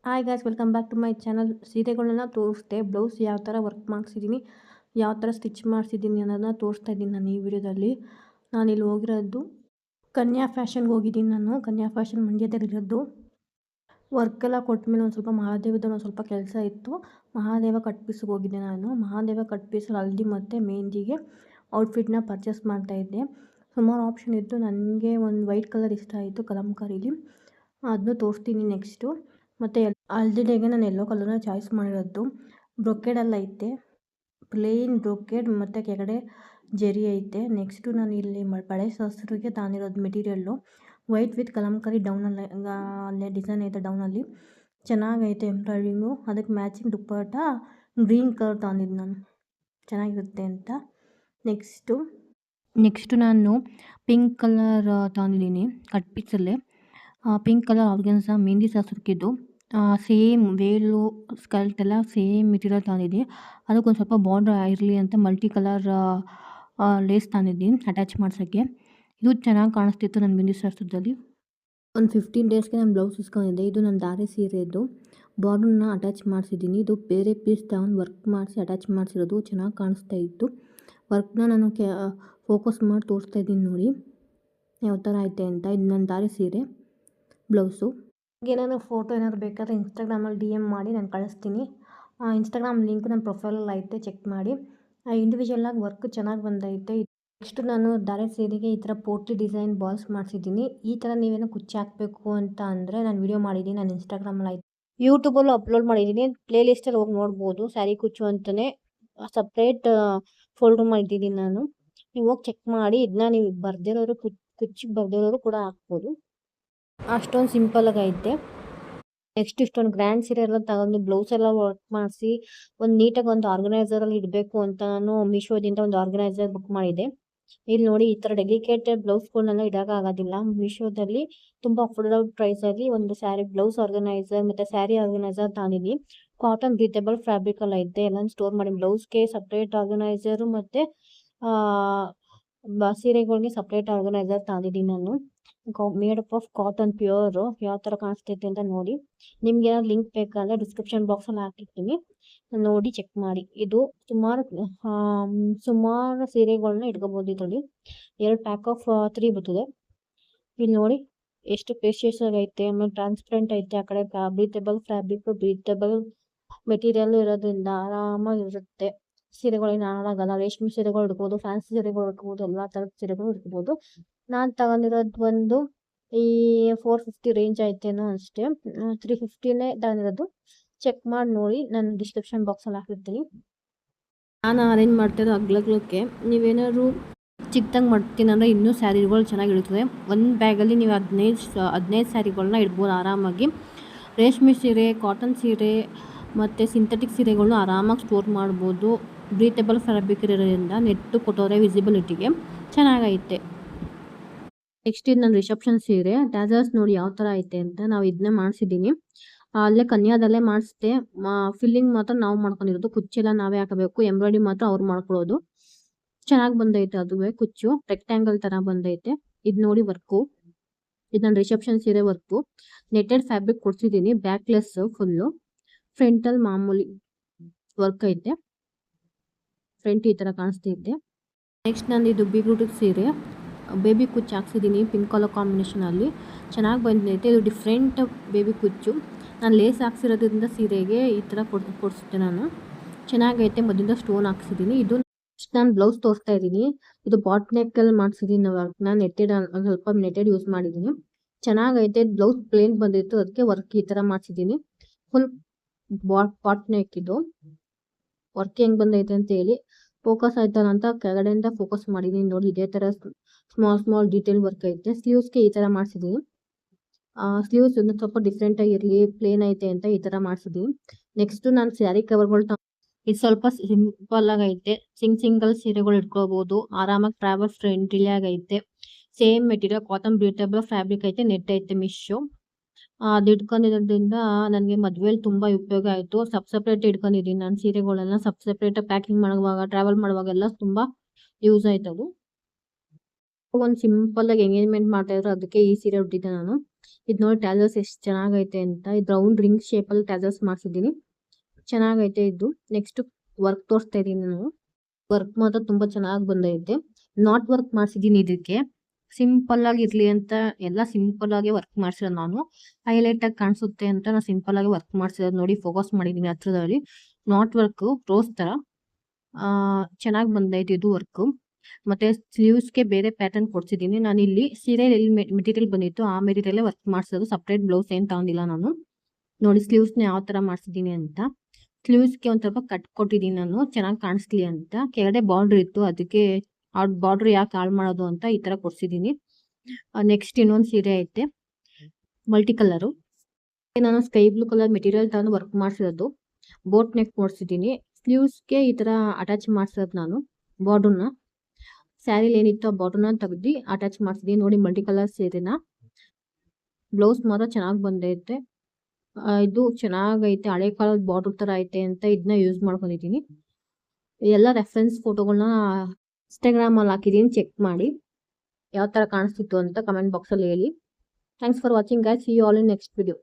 Hi guys, welcome back to my channel. ಸೀರೆಗಳನ್ನ ತೋರಿಸ್ದೆ, blouse ಯಾವ ಥರ ವರ್ಕ್ ಮಾಡಿಸಿದ್ದೀನಿ, ಯಾವ ಥರ ಸ್ಟಿಚ್ ಮಾಡಿಸಿದ್ದೀನಿ ಅನ್ನೋದನ್ನ ತೋರಿಸ್ತಾ ಇದ್ದೀನಿ ನಾನು ಈ ವಿಡಿಯೋದಲ್ಲಿ. ನಾನಿಲ್ಲಿ ಹೋಗಿರೋದು ಕನ್ಯಾ ಫ್ಯಾಷನ್ಗೆ ಹೋಗಿದ್ದೀನಿ. ನಾನು ಕನ್ಯಾ ಫ್ಯಾಷನ್ ಮಂಡ್ಯದಲ್ಲಿರೋದು. ವರ್ಕೆಲ್ಲ ಕೊಟ್ಟ ಮೇಲೆ ಒಂದು ಸ್ವಲ್ಪ ಮಹಾದೇವದಲ್ಲಿ ಒಂದು ಸ್ವಲ್ಪ ಕೆಲಸ ಇತ್ತು. ಮಹಾದೇವ ಕಟ್ ಪೀಸ್ಗೆ ಹೋಗಿದ್ದೆ ನಾನು. ಮಹಾದೇವ ಕಟ್ ಪೀಸಲ್ಲಿ ಹಲ್ದಿ ಮತ್ತು ಮೆಹಂದಿಗೆ ಔಟ್ಫಿಟ್ನ ಪರ್ಚೇಸ್ ಮಾಡ್ತಾಯಿದ್ದೆ. ಸುಮಾರು ಆಪ್ಷನ್ ಇತ್ತು. ನನಗೆ ಒಂದು ವೈಟ್ ಕಲರ್ ಇಷ್ಟ ಆಯಿತು, ಕಲಂಕಾರಿಲಿ. ಅದನ್ನು ತೋರಿಸ್ತೀನಿ ನೆಕ್ಸ್ಟು. ಮತ್ತು ಹಲ್ದಿ ಡೇಗೆ ನಾನು ಯೆಲ್ಲೋ ಕಲರ್ನ ಚಾಯ್ಸ್ ಮಾಡಿರೋದು. ಬ್ರೊಕೇಡೆಲ್ಲ ಐತೆ, ಪ್ಲೇನ್ ಬ್ರೊಕೇಡ್ ಮತ್ತು ಕೆಳಗಡೆ ಜರಿ ಐತೆ. ನೆಕ್ಸ್ಟು ನಾನು ಇಲ್ಲಿ ಬಳೆ ಶಾಸ್ತ್ರಕ್ಕೆ ತಾನಿರೋದು ಮೆಟೀರಿಯಲ್ಲು ವೈಟ್ ವಿತ್ ಕಲಂಕಾರಿ ಡೌನಲ್ಲಿ ಅಲ್ಲೇ ಡಿಸೈನ್ ಐತೆ. ಡೌನಲ್ಲಿ ಚೆನ್ನಾಗೈತೆ ಎಂಬ್ರಾಯ್ಡಿಂಗು. ಅದಕ್ಕೆ ಮ್ಯಾಚಿಂಗ್ ದುಪ್ಪಟ್ಟ ಗ್ರೀನ್ ಕಲರ್ ತಂದಿದ್ದು ನಾನು, ಚೆನ್ನಾಗಿರುತ್ತೆ ಅಂತ. ನೆಕ್ಸ್ಟು ನಾನು ಪಿಂಕ್ ಕಲರ್ ತಂದಿದ್ದೀನಿ ಕಟ್ ಪೀಸಲ್ಲೇ. ಪಿಂಕ್ ಕಲರ್ ಆರ್ಗನ್ಸ ಮೆಹಂದಿ ಶಾಸ್ತ್ರಕ್ಕಿದ್ದು. ಸೇಮ್ ವೇಲು ಸ್ಕರ್ಟ್ ಎಲ್ಲ ಸೇಮ್ ಮೆಟೀರಿಯಲ್ ತಂದಿದ್ದೀನಿ. ಅದಕ್ಕೊಂದು ಸ್ವಲ್ಪ ಬಾರ್ಡ್ರ್ ಇರಲಿ ಅಂತ ಮಲ್ಟಿ ಕಲರ್ ಲೇಸ್ ತಂದಿದ್ದೀನಿ ಅಟ್ಯಾಚ್ ಮಾಡ್ಸೋಕ್ಕೆ. ಇದು ಚೆನ್ನಾಗಿ ಕಾಣಿಸ್ತಿತ್ತು ನನ್ನ ಮೆಹಂದಿ ಶಾಸ್ತ್ರದಲ್ಲಿ. ಒಂದು 15 ಡೇಸ್ಗೆ ನಾನು ಬ್ಲೌಸ್ ಇಸ್ಕೊಂಡಿದ್ದೆ. ಇದು ನನ್ನ ಧಾರೆ ಸೀರೆದು ಬಾರ್ಡ್ರನ್ನ ಅಟ್ಯಾಚ್ ಮಾಡಿಸಿದ್ದೀನಿ. ಇದು ಬೇರೆ ಪೀಸ್ ತಗೊಂಡು ವರ್ಕ್ ಮಾಡಿಸಿ ಅಟ್ಯಾಚ್ ಮಾಡಿಸಿರೋದು. ಚೆನ್ನಾಗಿ ಕಾಣಿಸ್ತಾ ಇತ್ತು. ವರ್ಕ್ನ ನಾನು ಫೋಕಸ್ ಮಾಡಿ ತೋರಿಸ್ತಾ ಇದ್ದೀನಿ ನೋಡಿ ಯಾವ ಥರ ಐತೆ ಅಂತ. ಇದು ನನ್ನ ಧಾರೆ ಸೀರೆ ಬ್ಲೌಸು. ಏನಾದರೂ ಫೋಟೋ ಏನಾದ್ರು ಬೇಕಾದರೆ ಇನ್ಸ್ಟಾಗ್ರಾಮಲ್ಲಿ DM ಮಾಡಿ ನಾನು ಕಳಿಸ್ತೀನಿ. ಇನ್ಸ್ಟಾಗ್ರಾಮ್ ಲಿಂಕ್ ನನ್ನ ಪ್ರೊಫೈಲಲ್ಲಿ ಐತೆ, ಚೆಕ್ ಮಾಡಿ. ಇಂಡಿವಿಜುವಲಾಗಿ ವರ್ಕ್ ಚೆನ್ನಾಗಿ ಬಂದೈತೆ. ನೆಕ್ಸ್ಟು ನಾನು ಧಾರೆ ಸೀರೆಗೆ ಈ ಥರ ಪೋಟ್ಲಿ ಡಿಸೈನ್ ಬಾಲ್ಸ್ ಮಾಡಿಸಿದ್ದೀನಿ. ಈ ಥರ ನೀವೇನೋ ಕುಚ್ಚು ಹಾಕಬೇಕು ಅಂತ ಅಂದರೆ ನಾನು ವಿಡಿಯೋ ಮಾಡಿದ್ದೀನಿ, ನಾನು ಇನ್ಸ್ಟಾಗ್ರಾಮಲ್ಲಿ ಐತೆ, ಯೂಟ್ಯೂಬಲ್ಲೂ ಅಪ್ಲೋಡ್ ಮಾಡಿದ್ದೀನಿ. ಪ್ಲೇ ಲಿಸ್ಟಲ್ಲಿ ಹೋಗಿ ನೋಡ್ಬೋದು. ಸ್ಯಾರಿ ಕುಚ್ಚು ಅಂತಲೇ ಸಪ್ರೇಟ್ ಫೋಲ್ಡ್ರ್ ಮಾಡಿದ್ದೀನಿ ನಾನು. ನೀವು ಹೋಗಿ ಚೆಕ್ ಮಾಡಿ. ಇದನ್ನ ನೀವು ಬರ್ದಿರೋರು ಕುಚ್ಚಿಗೆ ಬರ್ದಿರೋರು ಕೂಡ ಹಾಕ್ಬೋದು. ಅಷ್ಟೊಂದು ಸಿಂಪಲಾಗಿ ಐತೆ. ನೆಕ್ಸ್ಟ್ ಇಷ್ಟೊಂದು ಗ್ರ್ಯಾಂಡ್ ಸೀರೆ ಎಲ್ಲ ತಗೊಂಡು ಬ್ಲೌಸ್ ಎಲ್ಲ ವರ್ಕ್ ಮಾಡಿಸಿ ಒಂದು ನೀಟಾಗಿ ಒಂದು ಆರ್ಗನೈಸರಲ್ಲಿ ಇಡಬೇಕು ಅಂತ ನಾನು ಮೀಶೋದಿಂದ ಒಂದು ಆರ್ಗನೈಸರ್ ಬುಕ್ ಮಾಡಿದ್ದೆ. ಇಲ್ಲಿ ನೋಡಿ, ಈ ಥರ ಡೆಲಿಕೇಟೆಡ್ ಬ್ಲೌಸ್ಗಳನ್ನೆಲ್ಲ ಇಡೋಕ್ಕಾಗೋದಿಲ್ಲ. ಮೀಶೋದಲ್ಲಿ ತುಂಬ ಅಫೋರ್ಡಬಲ್ ಪ್ರೈಸಲ್ಲಿ ಒಂದು ಸ್ಯಾರಿ ಬ್ಲೌಸ್ ಆರ್ಗನೈಸರ್ ಮತ್ತು ಸ್ಯಾರಿ ಆರ್ಗನೈಸರ್ ತಂದಿದ್ದೀನಿ. ಕಾಟನ್ ಬ್ರೀತೇಬಲ್ ಫ್ಯಾಬ್ರಿಕಲ್ಲಿ ಐತೆ. ಎಲ್ಲ ಸ್ಟೋರ್ ಮಾಡಿ ಬ್ಲೌಸ್ಗೆ ಸಪ್ರೇಟ್ ಆರ್ಗನೈಸರು ಮತ್ತು ಸೀರೆಗಳಿಗೆ ಸಪ್ರೇಟ್ ಆರ್ಗನೈಸರ್ ತಂದಿದ್ದೀನಿ ನಾನು. Made up of cotton pure. ಯಾವ ಥರ ಕಾಣಿಸ್ತೈತೆ ಅಂತ ನೋಡಿ. ನಿಮ್ಗೆ ಏನಾದ್ರು ಲಿಂಕ್ ಬೇಕಾದರೆ ಡಿಸ್ಕ್ರಿಪ್ಷನ್ ಬಾಕ್ಸಲ್ಲಿ ಹಾಕಿರ್ತೀನಿ, ನೋಡಿ ಚೆಕ್ ಮಾಡಿ. ಇದು ಸುಮಾರು ಸೀರೆಗಳನ್ನ ಇಟ್ಕೋಬೋದು. ಇದರಲ್ಲಿ 2 ಪ್ಯಾಕ್ ಆಫ್ 3 ಬರ್ತದೆ. ಇಲ್ಲಿ ನೋಡಿ ಎಷ್ಟು ಪೇಶಿಯಸ್ ಆಗೈತೆ. ಆಮೇಲೆ ಟ್ರಾನ್ಸ್ಪರೆಂಟ್ ಐತೆ. ಆ ಕಡೆ ಬ್ರೀತೇಬಲ್ ಫ್ಯಾಬ್ರಿಕ್, ಬ್ರೀತೇಬಲ್ ಮೆಟೀರಿಯಲ್ ಇರೋದ್ರಿಂದ ಆರಾಮಾಗಿರುತ್ತೆ. ಸೀರೆಗಳೇನು ಹಾಳಾಗಲ್ಲ. ರೇಷ್ಮೆ ಸೀರೆಗಳು ಇಡ್ಬೋದು, ಫ್ಯಾನ್ಸಿ ಸೀರೆಗಳು ಇಡ್ಬೋದು, ಎಲ್ಲ ಥರದ ಸೀರೆಗಳು ಇಡ್ಬೋದು. ನಾನು ತಗೊಂಡಿರೋದು ಒಂದು ಈ 450 ರೇಂಜ್ ಐತೇನೋ ಅಷ್ಟೇ. 350ನೇ ತಗೊಂಡಿರೋದು. ಚೆಕ್ ಮಾಡಿ ನೋಡಿ, ನಾನು ಡಿಸ್ಕ್ರಿಪ್ಷನ್ ಬಾಕ್ಸಲ್ಲಿ ಹಾಕಿರ್ತೀನಿ. ನಾನು ಅರೇಂಜ್ ಮಾಡ್ತಿರೋ ಅಗ್ಲಕ್ಕೆ ನೀವೇನಾದ್ರು ಚಿಕ್ಕದಾಗಿ ಮಾಡ್ತೀನಿ ಅಂದರೆ ಇನ್ನೂ ಸ್ಯಾರಿಗಳು ಚೆನ್ನಾಗಿರ್ತದೆ. ಒಂದು ಬ್ಯಾಗಲ್ಲಿ ನೀವು 15 ಸ್ಯಾರಿಗಳನ್ನ ಇಡ್ಬೋದು ಆರಾಮಾಗಿ. ರೇಷ್ಮೆ ಸೀರೆ, ಕಾಟನ್ ಸೀರೆ ಮತ್ತು ಸಿಂಥೆಟಿಕ್ ಸೀರೆಗಳನ್ನ ಆರಾಮಾಗಿ ಸ್ಟೋರ್ ಮಾಡ್ಬೋದು. ಬ್ರೀತೇಬಲ್ ಫ್ಯಾಬ್ರಿಕ್ ಇರೋದ್ರಿಂದ ನೆಟ್ಟು ಕೊಟ್ಟೋರೆ ವಿಸಿಬಿಲಿಟಿಗೆ ಚೆನ್ನಾಗೈತೆ. ನೆಕ್ಸ್ಟ್ ಇದು ನನ್ನ ರಿಸೆಪ್ಷನ್ ಸೀರೆ. ಟ್ಯಾಸರ್ಸ್ ನೋಡಿ ಯಾವ ಥರ ಐತೆ ಅಂತ. ನಾವು ಇದನ್ನೇ ಮಾಡಿಸಿದ್ದೀನಿ. ಅಲ್ಲೇ ಕನ್ಯಾದಲ್ಲೇ ಮಾಡಿಸ್ದೆ. ಫಿಲ್ಲಿಂಗ್ ಮಾತ್ರ ನಾವು ಮಾಡ್ಕೊಂಡಿರೋದು. ಕುಚ್ಚೆಲ್ಲ ನಾವೇ ಹಾಕಬೇಕು. ಎಂಬ್ರಾಯ್ಡಿ ಮಾತ್ರ ಅವ್ರು ಮಾಡ್ಕೊಳ್ಳೋದು. ಚೆನ್ನಾಗಿ ಬಂದೈತೆ. ಅದುವೇ ಕುಚ್ಚು ರೆಕ್ಟ್ಯಾಂಗಲ್ ಥರ ಬಂದೈತೆ. ಇದು ನೋಡಿ ವರ್ಕು. ಇದು ನನ್ನ ರಿಸೆಪ್ಷನ್ ಸೀರೆ ವರ್ಕು. ನೆಟ್ಟೆಡ್ ಫ್ಯಾಬ್ರಿಕ್ ಕೊಡ್ಸಿದ್ದೀನಿ. Backless full. ಫ್ರಂಟಲ್ಲಿ ಮಾಮೂಲಿ ವರ್ಕ್ ಐತೆ. ಫ್ರಂಟ್ ಈ ಥರ ಕಾಣಿಸ್ತೈತೆ. ನೆಕ್ಸ್ಟ್ ನಂದು ಇದು ಬೀಗ್ರೂಟಿಗೆ ಸೀರೆ. ಬೇಬಿ ಕುಚ್ಚು ಹಾಕ್ಸಿದ್ದೀನಿ ಪಿಂಕ್ ಕಲರ್ ಕಾಂಬಿನೇಷನಲ್ಲಿ. ಚೆನ್ನಾಗಿ ಬಂದೈತೆ. ಇದು ಡಿಫ್ರೆಂಟ್ ಬೇಬಿ ಕುಚ್ಚು. ನಾನು ಲೇಸ್ ಹಾಕ್ಸಿರೋದ್ರಿಂದ ಸೀರೆಗೆ ಈ ಥರ ಕೊಡಿಸಿದ್ದೆ ನಾನು. ಚೆನ್ನಾಗೈತೆ. ಮೊದಲಿಂದ ಸ್ಟೋನ್ ಹಾಕ್ಸಿದ್ದೀನಿ. ಇದು ನಾನು ಬ್ಲೌಸ್ ತೋರಿಸ್ತಾ ಇದ್ದೀನಿ. ಇದು ಬಾಟ್ ನೆಕ್ಕಲ್ಲಿ ಮಾಡಿಸಿದ್ದೀನಿ ವರ್ಕ್ನ. ಸ್ವಲ್ಪ ನೆಟ್ಟೆಡ್ ಯೂಸ್ ಮಾಡಿದ್ದೀನಿ. ಚೆನ್ನಾಗೈತೆ. ಬ್ಲೌಸ್ ಪ್ಲೇನ್ ಬಂದಿತ್ತು, ಅದಕ್ಕೆ ವರ್ಕ್ ಈ ಥರ ಮಾಡಿಸಿದ್ದೀನಿ. Full boat neck. ಇದು ವರ್ಕ್ ಹೆಂಗೆ ಬಂದೈತೆ ಅಂತ ಹೇಳಿ ಫೋಕಸ್ ಆಯ್ತಲ್ಲ ಅಂತ ಕೆಳಗಡೆಯಿಂದ ಫೋಕಸ್ ಮಾಡಿದ್ದೀನಿ ನೋಡಿ. ಇದೇ ಥರ ಸ್ಮಾಲ್ ಡೀಟೇಲ್ ವರ್ಕ್ ಐತೆ. ಸ್ಲೀವ್ಸ್ಗೆ ಈ ಥರ ಮಾಡಿಸಿದ್ದೀನಿ. ಸ್ಲೀವ್ಸ್ ಒಂದು ಸ್ವಲ್ಪ ಡಿಫ್ರೆಂಟ್ ಆಗಿರಲಿ, ಪ್ಲೇನ್ ಐತೆ ಅಂತ ಈ ಥರ ಮಾಡಿಸಿದ್ದೀನಿ. ನೆಕ್ಸ್ಟು ನಾನು ಸ್ಯಾರಿ ಕವರ್ಗಳು ಇದು ಸ್ವಲ್ಪ ಸಿಂಪಲ್ ಆಗೈತೆ. ಸಿಂಗಲ್ ಸೀರೆಗಳು ಇಟ್ಕೋಬೋದು ಆರಾಮಾಗಿ. ಟ್ರಾವೆಲ್ ಫ್ರೆಂಡ್ಲಿ ಆಗೈತೆ. ಸೇಮ್ ಮೆಟೀರಿಯಲ್ ಕಾಟನ್ ಬ್ರೀತೇಬಲ್ ಫ್ಯಾಬ್ರಿಕ್ ಐತೆ. ನೆಟ್ ಐತೆ ಮಿಶು. ಅದು ಇಟ್ಕೊಂಡಿರೋದ್ರಿಂದ ನನಗೆ ಮದುವೆಯಲ್ಲಿ ತುಂಬ ಉಪಯೋಗ ಆಯಿತು. ಸಪ್ರೇಟ್ ಇಟ್ಕೊಂಡಿದ್ದೀನಿ ನಾನು ಸೀರೆಗಳೆಲ್ಲ. ಸಪ್ರೇಟ್ ಪ್ಯಾಕಿಂಗ್ ಮಾಡುವಾಗ, ಟ್ರಾವೆಲ್ ಮಾಡುವಾಗೆಲ್ಲ ತುಂಬ ಯೂಸ್ ಆಯ್ತು ಅದು. ಒಂದು ಸಿಂಪಲ್ಲಾಗಿ ಎಂಗೇಜ್ಮೆಂಟ್ ಮಾಡ್ತಾಯಿದ್ರು, ಅದಕ್ಕೆ ಈ ಸೀರೆ ಉಟ್ಟಿದ್ದೆ ನಾನು. ಇದು ನೋಡಿ ಟ್ಯಾಸಲ್ಸ್ ಎಷ್ಟು ಚೆನ್ನಾಗೈತೆ ಅಂತ. ಇದು ರೌಂಡ್ ರಿಂಗ್ ಶೇಪಲ್ಲಿ ಟ್ಯಾಸಲ್ಸ್ ಮಾಡಿಸಿದ್ದೀನಿ, ಚೆನ್ನಾಗೈತೆ ಇದು. ನೆಕ್ಸ್ಟ್ ವರ್ಕ್ ತೋರಿಸ್ತಾ ಇದ್ದೀನಿ ನಾನು. ವರ್ಕ್ ಮಾತ್ರ ತುಂಬಾ ಚೆನ್ನಾಗಿ ಬಂದೈತೆ. ನಾಟ್ ವರ್ಕ್ ಮಾಡಿಸಿದ್ದೀನಿ ಇದಕ್ಕೆ, ಸಿಂಪಲ್ ಆಗಿ ಇರ್ಲಿ ಅಂತ ಎಲ್ಲ ಸಿಂಪಲ್ ಆಗಿ ವರ್ಕ್ ಮಾಡಿಸಿರೋದು ನಾನು. ಹೈಲೈಟ್ ಆಗಿ ಕಾಣಿಸುತ್ತೆ ಅಂತ ನಾನು ಸಿಂಪಲ್ ಆಗಿ ವರ್ಕ್ ಮಾಡಿಸಿರೋದು. ನೋಡಿ ಫೋಕಸ್ ಮಾಡಿದ್ದೀನಿ ಹತ್ರದಲ್ಲಿ. ನಾಟ್ ವರ್ಕ್ ರೋಸ್ ತರ ಚೆನ್ನಾಗಿ ಬಂದೈತೆ ಇದು ವರ್ಕ್. ಮತ್ತೆ ಸ್ಲೀವ್ಸ್ಗೆ ಬೇರೆ ಪ್ಯಾಟರ್ನ್ ಕೊಡ್ಸಿದ್ದೀನಿ ನಾನು. ಇಲ್ಲಿ ಸೀರೆಯಲ್ಲಿ ಎಲ್ಲಿ ಮೆಟೀರಿಯಲ್ ಬಂದಿತ್ತು ಆ ಮೆಟೀರಿಯಲ್ ವರ್ಕ್ ಮಾಡಿಸೋದು, ಸಪ್ರೇಟ್ ಬ್ಲೌಸ್ ಏನ್ ತಗೊಂಡಿಲ್ಲ ನಾನು. ನೋಡಿ ಸ್ಲೀವ್ಸ್ನ ಯಾವ ತರ ಮಾಡಿಸಿದ್ದೀನಿ ಅಂತ. ಸ್ಲೀವ್ಸ್ಗೆ ಒಂದ್ ಸ್ವಲ್ಪ ಕಟ್ ಕೊಟ್ಟಿದ್ದೀನಿ ನಾನು, ಚೆನ್ನಾಗಿ ಕಾಣಿಸ್ಲಿ ಅಂತ. ಕೆಳಗಡೆ ಬಾರ್ಡರ್ ಇತ್ತು, ಅದಕ್ಕೆ ಆ ಬಾರ್ಡರ್ ಯಾಕೆ ಹಾಳು ಮಾಡೋದು ಅಂತ ಈ ತರ ಕೊಡ್ಸಿದ್ದೀನಿ. ನೆಕ್ಸ್ಟ್ ಇನ್ನೊಂದು ಸೀರೆ ಐತೆ ಮಲ್ಟಿ ಕಲರು. ನಾನು ಸ್ಕೈ ಬ್ಲೂ ಕಲರ್ ಮೆಟೀರಿಯಲ್ ತಗೊಂಡು ವರ್ಕ್ ಮಾಡಿಸಿರೋದು. ಬೋಟ್ ನೆಕ್ ಕೊಡ್ಸಿದ್ದೀನಿ. ಸ್ಲೀವ್ಸ್ಗೆ ಈ ತರ ಅಟ್ಯಾಚ್ ಮಾಡಿಸೋದು ನಾನು ಬಾರ್ಡರ್ನ. ಸ್ಯಾರಿಲಿ ಏನಿತ್ತು ಆ ಬಾರ್ಡರ್ನ ತೆಗ್ದು ಅಟ್ಯಾಚ್ ಮಾಡಿಸಿದ್ದೀನಿ. ನೋಡಿ ಮಲ್ಟಿ ಕಲರ್ ಸೀರೆನ. ಬ್ಲೌಸ್ ಮಾತ್ರ ಚೆನ್ನಾಗಿ ಬಂದೈತೆ. ಇದು ಚೆನ್ನಾಗೈತೆ, ಹಳೆ ಕಾಲದ ಬಾರ್ಡರ್ ತರ ಐತೆ ಅಂತ ಇದನ್ನ ಯೂಸ್ ಮಾಡ್ಕೊಂಡಿದ್ದೀನಿ. ಎಲ್ಲ ರೆಫರೆನ್ಸ್ ಫೋಟೋಗಳನ್ನ ಇನ್ಸ್ಟಾಗ್ರಾಮ್ ಅಲ್ಲಿ ಹಾಕಿದ್ದೀನಿ, ಚೆಕ್ ಮಾಡಿ. ಯಾವ ತರ ಕಾಣಿಸ್ತಿತ್ತು ಅಂತ ಕಮೆಂಟ್ ಬಾಕ್ಸ್ ಅಲ್ಲಿ ಹೇಳಿ. Thanks for watching guys. See you all in next video.